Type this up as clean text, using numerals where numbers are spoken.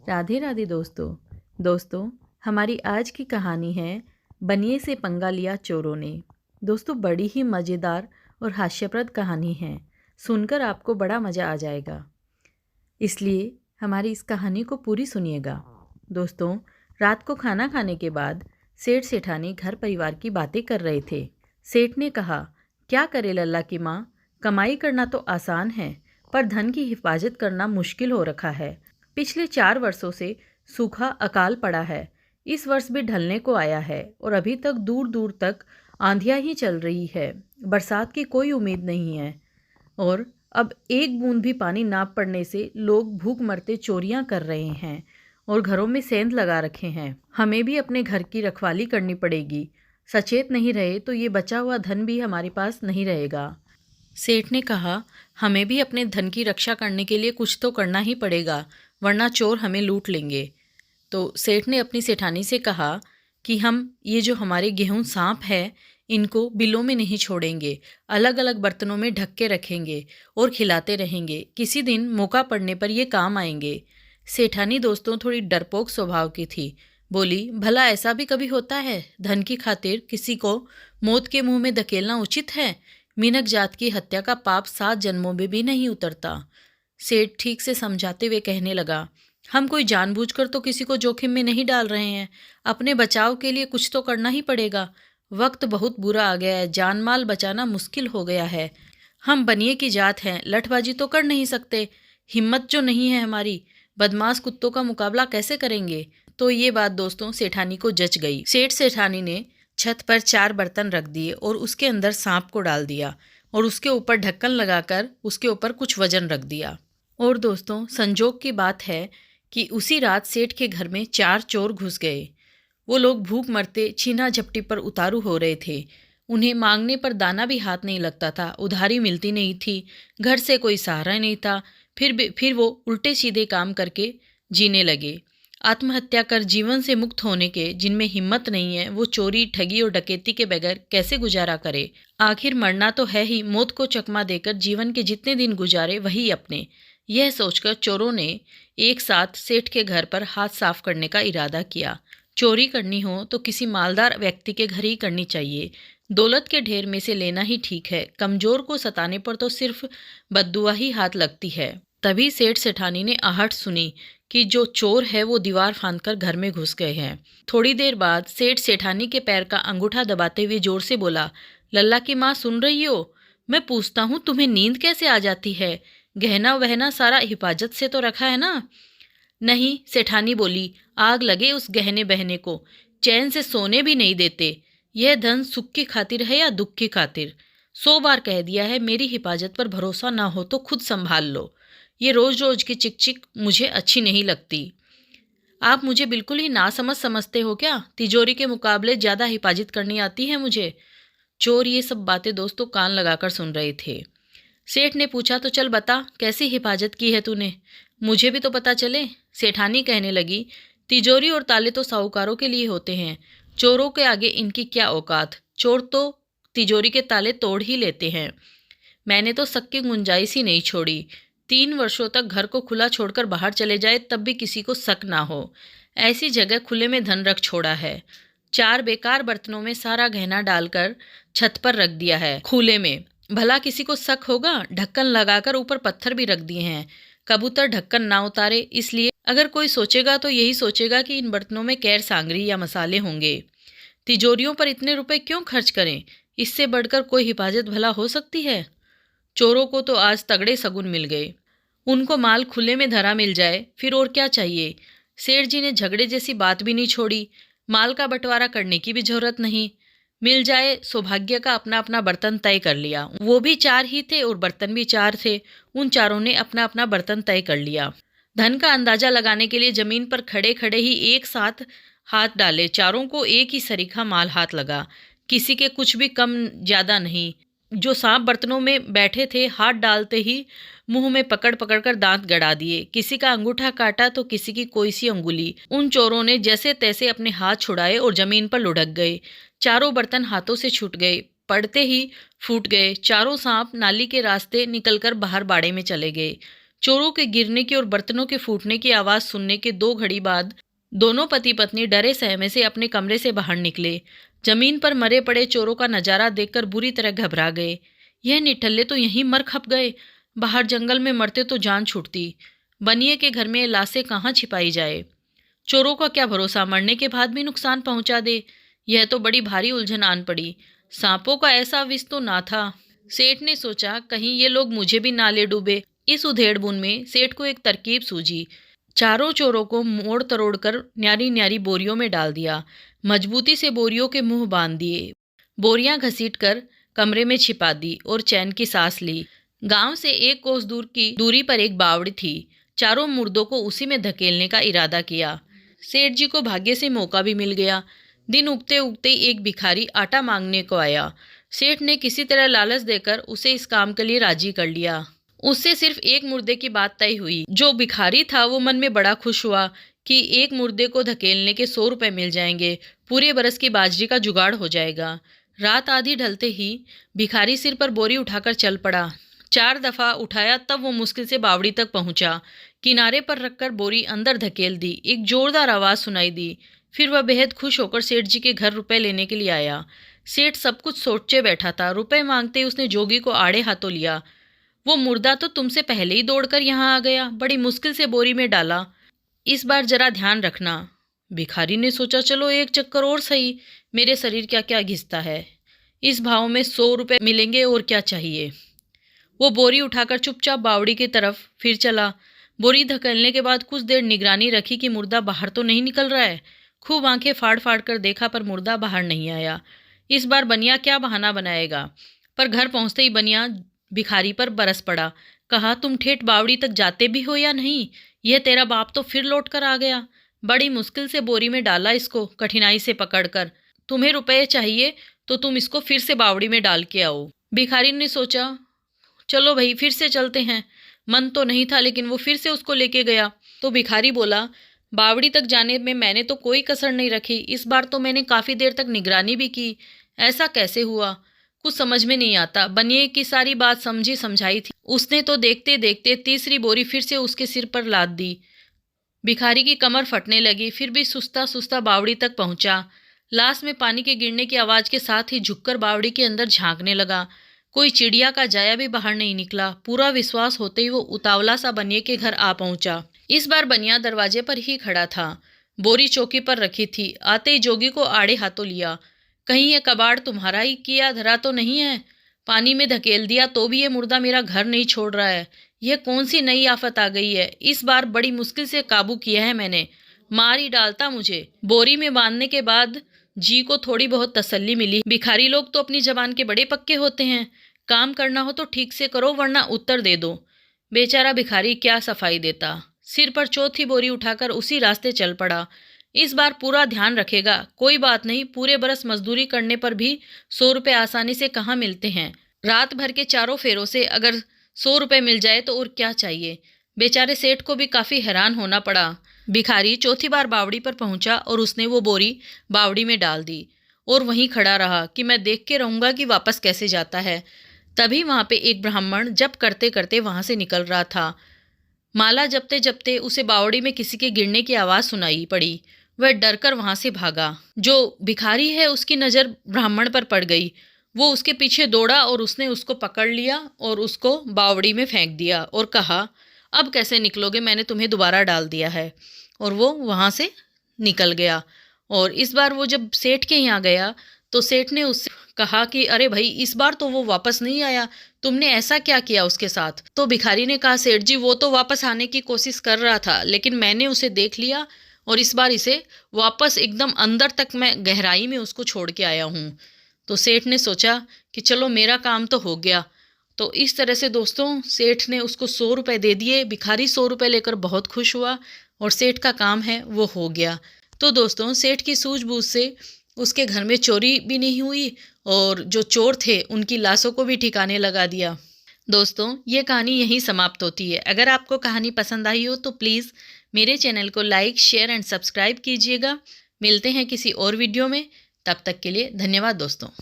राधे राधे दोस्तों हमारी आज की कहानी है बनिए से पंगा लिया चोरों ने। दोस्तों बड़ी ही मज़ेदार और हास्यप्रद कहानी है। सुनकर आपको बड़ा मज़ा आ जाएगा, इसलिए हमारी इस कहानी को पूरी सुनिएगा। दोस्तों, रात को खाना खाने के बाद सेठ सेठानी घर परिवार की बातें कर रहे थे। सेठ ने कहा, क्या करे लल्ला की माँ, कमाई करना तो आसान है पर धन की हिफाजत करना मुश्किल हो रखा है। पिछले 4 वर्षों से सूखा अकाल पड़ा है। इस वर्ष भी ढलने को आया है और अभी तक दूर दूर तक आंधियाँ ही चल रही है। बरसात की कोई उम्मीद नहीं है और अब एक बूंद भी पानी ना पड़ने से लोग भूख मरते चोरियां कर रहे हैं और घरों में सेंध लगा रखे हैं। हमें भी अपने घर की रखवाली करनी पड़ेगी। सचेत नहीं रहे तो ये बचा हुआ धन भी हमारे पास नहीं रहेगा। सेठ ने कहा, हमें भी अपने धन की रक्षा करने के लिए कुछ तो करना ही पड़ेगा, वरना चोर हमें लूट लेंगे। तो सेठ ने अपनी सेठानी से कहा कि हम ये जो हमारे गेहूं सांप है इनको बिलों में नहीं छोड़ेंगे, अलग अलग बर्तनों में ढक के रखेंगे और खिलाते रहेंगे। किसी दिन मौका पड़ने पर ये काम आएंगे। सेठानी दोस्तों थोड़ी डरपोक स्वभाव की थी। बोली, भला ऐसा भी कभी होता है? धन की खातिर किसी को मौत के मुंह में धकेलना उचित है? मीनक जात की हत्या का पाप 7 जन्मों में भी नहीं उतरता। सेठ ठीक से समझाते हुए कहने लगा, हम कोई जानबूझकर तो किसी को जोखिम में नहीं डाल रहे हैं। अपने बचाव के लिए कुछ तो करना ही पड़ेगा। वक्त बहुत बुरा आ गया है, जान माल बचाना मुश्किल हो गया है। हम बनिए की जात हैं, लठबाजी तो कर नहीं सकते। हिम्मत जो नहीं है हमारी, बदमाश कुत्तों का मुकाबला कैसे करेंगे? तो ये बात दोस्तों सेठानी को जच गई। सेठ सेठानी ने छत पर 4 बर्तन रख दिए और उसके अंदर सांप को डाल दिया और उसके ऊपर ढक्कन लगाकर उसके ऊपर कुछ वजन रख दिया। और दोस्तों संजोग की बात है कि उसी रात सेठ के घर में 4 चोर घुस गए। वो लोग भूख मरते छीना झपटी पर उतारू हो रहे थे। उन्हें मांगने पर दाना भी हाथ नहीं लगता था, उधारी मिलती नहीं थी, घर से कोई सहारा नहीं था। फिर वो उल्टे सीधे काम करके जीने लगे। आत्महत्या कर जीवन से मुक्त होने के जिनमें हिम्मत नहीं है, वो चोरी ठगी और डकैती के बगैर कैसे गुजारा करे? आखिर मरना तो है ही, मौत को चकमा देकर जीवन के जितने दिन गुजारे वही अपने। यह सोचकर चोरों ने एक साथ सेठ के घर पर हाथ साफ करने का इरादा किया। चोरी करनी हो तो किसी मालदार व्यक्ति के घर ही करनी चाहिए। दौलत के ढेर में से लेना ही ठीक है। कमजोर को सताने पर तो सिर्फ बद्दुआ ही हाथ लगती है। तभी सेठ सेठानी ने आहट सुनी कि जो चोर है वो दीवार फांदकर घर में घुस गए हैं। थोड़ी देर बाद सेठ सेठानी के पैर का अंगूठा दबाते हुए जोर से बोला, लल्ला की माँ सुन रही हो? मैं पूछता हूँ तुम्हें नींद कैसे आ जाती है? गहना वहना सारा हिफाजत से तो रखा है ना? नहीं, सेठानी बोली, आग लगे उस गहने बहने को, चैन से सोने भी नहीं देते। यह धन सुख की खातिर है या दुख की खातिर? 100 बार कह दिया है, मेरी हिफाजत पर भरोसा ना हो तो खुद संभाल लो। ये रोज रोज की चिक चिक मुझे अच्छी नहीं लगती। आप मुझे बिल्कुल ही नासमझ समझते हो क्या? तिजोरी के मुकाबले ज़्यादा हिफाजत करनी आती है मुझे। चोर ये सब बातें दोस्तों कान लगाकर सुन रहे थे। सेठ ने पूछा, तो चल बता, कैसी हिफाजत की है तूने? मुझे भी तो पता चले। सेठानी कहने लगी, तिजोरी और ताले तो साहूकारों के लिए होते हैं, चोरों के आगे इनकी क्या औकात। चोर तो तिजोरी के ताले तोड़ ही लेते हैं। मैंने तो शक की गुंजाइश ही नहीं छोड़ी। 3 वर्षों तक घर को खुला छोड़कर बाहर चले जाए तब भी किसी को शक ना हो, ऐसी जगह खुले में धन रख छोड़ा है। 4 बेकार बर्तनों में सारा गहना डालकर छत पर रख दिया है खुले में, भला किसी को शक होगा? ढक्कन लगाकर ऊपर पत्थर भी रख दिए हैं, कबूतर ढक्कन ना उतारे, इसलिए अगर कोई सोचेगा तो यही सोचेगा कि इन बर्तनों में कैर सांगरी या मसाले होंगे। तिजोरियों पर इतने रुपए क्यों खर्च करें? इससे बढ़कर कोई हिफाजत भला हो सकती है? चोरों को तो आज तगड़े सगुन मिल गए। उनको माल खुले में धरा मिल जाए फिर और क्या चाहिए। सेठ जी ने झगड़े जैसी बात भी नहीं छोड़ी। माल का बंटवारा करने की भी जरूरत नहीं, मिल जाए सौभाग्य का अपना अपना बर्तन तय कर लिया। वो भी 4 ही थे और बर्तन भी 4 थे। उन चारों ने अपना अपना बर्तन तय कर लिया। धन का अंदाजा लगाने के लिए जमीन पर खड़े खड़े ही एक साथ हाथ डाले। चारों को एक ही सरीखा माल हाथ लगा, किसी के कुछ भी कम ज्यादा नहीं। जो सांप बर्तनों में बैठे थे हाथ डालते ही मुंह में पकड़ पकड़ कर दांत गड़ा दिए। किसी का अंगूठा काटा तो किसी की कोई सी अंगुली। उन चोरों ने जैसे तैसे अपने हाथ छुड़ाए और जमीन पर लुढ़क गए। चारों बर्तन हाथों से छूट गए, पड़ते ही फूट गए। चारों सांप नाली के रास्ते निकलकर बाहर बाड़े में चले गए। चोरों के गिरने की और बर्तनों के फूटने की आवाज़ सुनने के 2 घड़ी बाद दोनों पति पत्नी डरे सहमे से अपने कमरे से बाहर निकले। जमीन पर मरे पड़े चोरों का नज़ारा देखकर बुरी तरह घबरा गए। यह निठल्ले तो यहीं मर खप गए, बाहर जंगल में मरते तो जान छूटती। बनिए के घर में लाशें कहाँ छिपाई जाए। चोरों का क्या भरोसा, मरने के बाद भी नुकसान पहुंचा दे। यह तो बड़ी भारी उलझन आन पड़ी। सांपों का ऐसा विष तो ना था। सेठ ने सोचा कहीं ये लोग मुझे भी ना ले डूबे। इस उधेड़बुन में सेठ को एक तरकीब सूझी। चारों चोरों को मोड़ तरोड़ कर न्यारी न्यारी बोरियों में डाल दिया। मजबूती से बोरियों के मुंह बांध दिए। बोरियां घसीट कर कमरे में छिपा दी और चैन की सांस ली। गांव से 1 कोस दूर की दूरी पर एक बावड़ी थी। चारों मुर्दों को उसी में धकेलने का इरादा किया। सेठ जी को भाग्य से मौका भी मिल गया। दिन उगते उगते एक भिखारी आटा मांगने को आया। सेठ ने किसी तरह लालच देकर उसे इस काम के लिए राजी कर लिया। उससे सिर्फ 1 मुर्दे की बात तय हुई। जो भिखारी था वो मन में बड़ा खुश हुआ कि 1 मुर्दे को धकेलने के 100 रुपये मिल जाएंगे, पूरे बरस की बाजरी का जुगाड़ हो जाएगा। रात आधी ढलते ही भिखारी सिर पर बोरी उठाकर चल पड़ा। 4 दफा उठाया तब वो मुश्किल से बावड़ी तक पहुंचा। किनारे पर रखकर बोरी अंदर धकेल दी। एक जोरदार आवाज सुनाई दी। फिर वह बेहद खुश होकर सेठ जी के घर रुपए लेने के लिए आया। सेठ सब कुछ सोचे बैठा था। रुपए मांगते उसने जोगी को आड़े हाथों लिया। वो मुर्दा तो तुमसे पहले ही दौड़कर यहाँ आ गया, बड़ी मुश्किल से बोरी में डाला। इस बार जरा ध्यान रखना। भिखारी ने सोचा चलो एक चक्कर और सही, मेरे शरीर क्या क्या घिसता है। इस भाव में 100 रुपये मिलेंगे और क्या चाहिए। वो बोरी उठाकर चुपचाप बावड़ी की तरफ फिर चला। बोरी धकेलने के बाद कुछ देर निगरानी रखी कि मुर्दा बाहर तो नहीं निकल रहा है। खूब आंखें फाड़ फाड़ कर देखा पर मुर्दा बाहर नहीं आया। इस बार बनिया क्या बहाना बनाएगा। पर घर पहुंचते ही बनिया भिखारी पर बरस पड़ा। कहा तुम ठेठ बावड़ी तक जाते भी हो या नहीं। यह तेरा बाप तो फिर लौट कर आ गया। बड़ी मुश्किल से बोरी में डाला इसको, कठिनाई से पकड़कर। तुम्हें रुपये चाहिए तो तुम इसको फिर से बावड़ी में डाल के आओ। भिखारी ने सोचा चलो भाई फिर से चलते हैं। मन तो नहीं था लेकिन वो फिर से उसको लेके गया। तो भिखारी बोला बावड़ी तक जाने में मैंने तो कोई कसर नहीं रखी। इस बार तो मैंने काफ़ी देर तक निगरानी भी की। ऐसा कैसे हुआ कुछ समझ में नहीं आता। बनिए की सारी बात समझी समझाई थी उसने तो देखते देखते तीसरी बोरी फिर से उसके सिर पर लाद दी। भिखारी की कमर फटने लगी। फिर भी सुस्ता सुस्ता बावड़ी तक पहुंचा। लाश में पानी के गिरने की आवाज़ के साथ ही झुककर बावड़ी के अंदर झांकने लगा। कोई चिड़िया का जाया भी बाहर नहीं निकला। पूरा विश्वास होते ही वो उतावला सा बनिए के घर आ पहुंचा। इस बार बनिया दरवाजे पर ही खड़ा था। बोरी चौकी पर रखी थी। आते ही जोगी को आड़े हाथों लिया। कहीं ये कबाड़ तुम्हारा ही किया धरा तो नहीं है। पानी में धकेल दिया तो भी ये मुर्दा मेरा घर नहीं छोड़ रहा है। यह कौन सी नई आफत आ गई है। इस बार बड़ी मुश्किल से काबू किया है मैंने। मार ही डालता मुझे। बोरी में बांधने के बाद जी को थोड़ी बहुत तसल्ली मिली। भिखारी लोग तो अपनी जबान के बड़े पक्के होते हैं। काम करना हो तो ठीक से करो वरना उत्तर दे दो। बेचारा भिखारी क्या सफाई देता। सिर पर चौथी बोरी उठाकर उसी रास्ते चल पड़ा। इस बार पूरा ध्यान रखेगा। कोई बात नहीं, पूरे बरस मजदूरी करने पर भी 100 रुपये आसानी से कहाँ मिलते हैं। रात भर के चारों फेरों से अगर 100 रुपये मिल जाए तो और क्या चाहिए। बेचारे सेठ को भी काफ़ी हैरान होना पड़ा। भिखारी चौथी बार बावड़ी पर पहुंचा और उसने वो बोरी बावड़ी में डाल दी और वहीं खड़ा रहा कि मैं देख के रहूँगा कि वापस कैसे जाता है। तभी वहाँ पे एक ब्राह्मण जप करते करते वहाँ से निकल रहा था। माला जपते जपते उसे बावड़ी में किसी के गिरने की आवाज़ सुनाई पड़ी। वह डरकर वहाँ से भागा। जो भिखारी है उसकी नज़र ब्राह्मण पर पड़ गई। वो उसके पीछे दौड़ा और उसने उसको पकड़ लिया और उसको बावड़ी में फेंक दिया और कहा अब कैसे निकलोगे, मैंने तुम्हें दोबारा डाल दिया है। और वो वहाँ से निकल गया। और इस बार वो जब सेठ के यहाँ गया तो सेठ ने उससे कहा कि अरे भाई इस बार तो वो वापस नहीं आया, तुमने ऐसा क्या किया उसके साथ। तो भिखारी ने कहा सेठ जी वो तो वापस आने की कोशिश कर रहा था लेकिन मैंने उसे देख लिया और इस बार इसे वापस एकदम अंदर तक मैं गहराई में उसको छोड़ के आया हूँ। तो सेठ ने सोचा कि चलो मेरा काम तो हो गया। तो इस तरह से दोस्तों सेठ ने उसको 100 रुपये दे दिए। भिखारी 100 रुपये लेकर बहुत खुश हुआ और सेठ का काम है वो हो गया। तो दोस्तों सेठ की सूझबूझ से उसके घर में चोरी भी नहीं हुई और जो चोर थे उनकी लाशों को भी ठिकाने लगा दिया। दोस्तों ये कहानी यहीं समाप्त होती है। अगर आपको कहानी पसंद आई हो तो प्लीज़ मेरे चैनल को लाइक शेयर एंड सब्सक्राइब कीजिएगा। मिलते हैं किसी और वीडियो में। तब तक के लिए धन्यवाद दोस्तों।